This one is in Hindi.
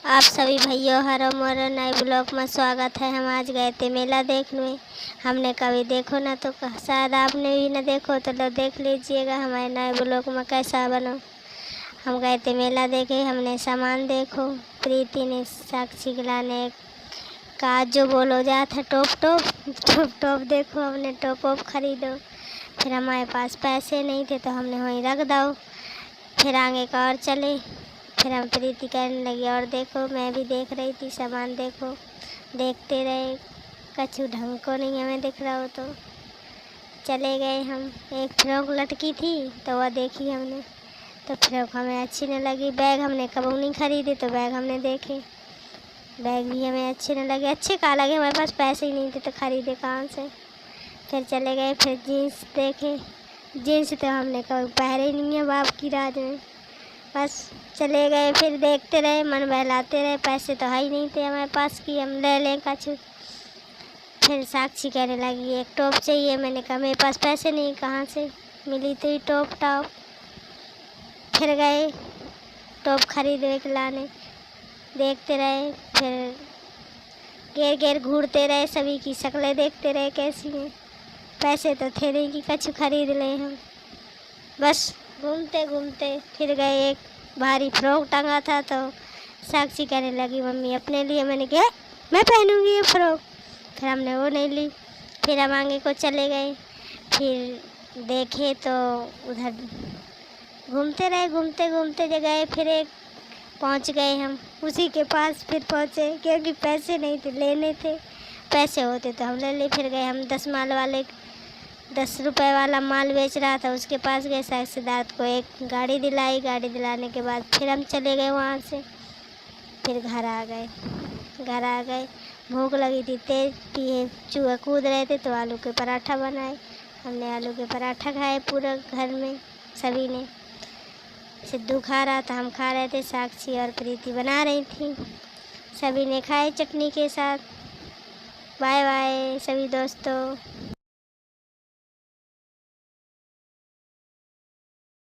आप सभी भैया हरो मोरो नए ब्लॉग में स्वागत है। हम आज गए थे मेला देखने। हमने कभी देखो ना तो शायद आपने भी ना देखो तो लो देख लीजिएगा हमारे नए ब्लॉग में कैसा बनो। हम गए थे मेला देखे, हमने सामान देखो। प्रीति ने साक्षी खिलाने का जो बोलो जा था टॉप टॉप देखो, हमने टॉप ऑप खरीदो। फिर हमारे पास पैसे नहीं थे तो हमने वहीं रख दो। फिर आगे का और चले। फिर हम प्रीति कहने लगी और देखो, मैं भी देख रही थी सामान देखो। देखते रहे, कछु ढंग को नहीं हमें दिख रहा हो तो चले गए हम। एक फ्रॉक लटकी थी तो वह देखी हमने, तो फ्रॉक हमें अच्छी नहीं लगी। बैग हमने कभी नहीं खरीदे तो बैग हमने देखे, बैग भी हमें अच्छे नहीं लगे। अच्छे कहाँ लगे, हमारे पास पैसे ही नहीं थे तो खरीदे कहाँ से। फिर चले गए, फिर जीन्स देखे। जीन्स तो हमने कभी पहने ही नहीं है बाप की राज में, बस चले गए। फिर देखते रहे, मन बहलाते रहे। पैसे तो है ही नहीं थे हमारे पास कि हम ले लें कछु। फिर साक्षी कहने लगी एक टॉप चाहिए। मैंने कहा मेरे पास पैसे नहीं, कहाँ से मिली थी टॉप। फिर गए टॉप खरीदने के लाने, देखते रहे। फिर घेर घेर घूरते रहे, सभी की शक्लें देखते रहे कैसी हैं। पैसे तो थे नहीं कि कछु खरीद लें हम, बस घूमते घूमते फिर गए। एक भारी फ्रॉक टंगा था तो साक्षी कहने लगी मम्मी अपने लिए। मैंने कहा मैं पहनूंगी ये फ्रॉक। फिर हमने वो नहीं ली। फिर हम आगे को चले गए। फिर देखे तो उधर घूमते रहे, घूमते घूमते जगह फिर एक पहुंच गए हम उसी के पास। फिर पहुंचे क्योंकि पैसे नहीं थे, लेने थे। पैसे होते तो हम ले ले। फिर गए हम 10 माल वाले, 10 रुपए वाला माल बेच रहा था उसके पास गए। सिद्धार्थ को एक गाड़ी दिलाई। गाड़ी दिलाने के बाद फिर हम चले गए वहाँ से। फिर घर आ गए। भूख लगी थी तेज, पिए चूहे कूद रहे थे तो आलू के पराठा बनाए। हमने आलू के पराठा खाए पूरा घर में सभी ने। सिद्धू खा रहा था, हम खा रहे थे, साक्षी और प्रीति बना रही थी। सभी ने खाए चटनी के साथ। बाय बाय सभी दोस्तों।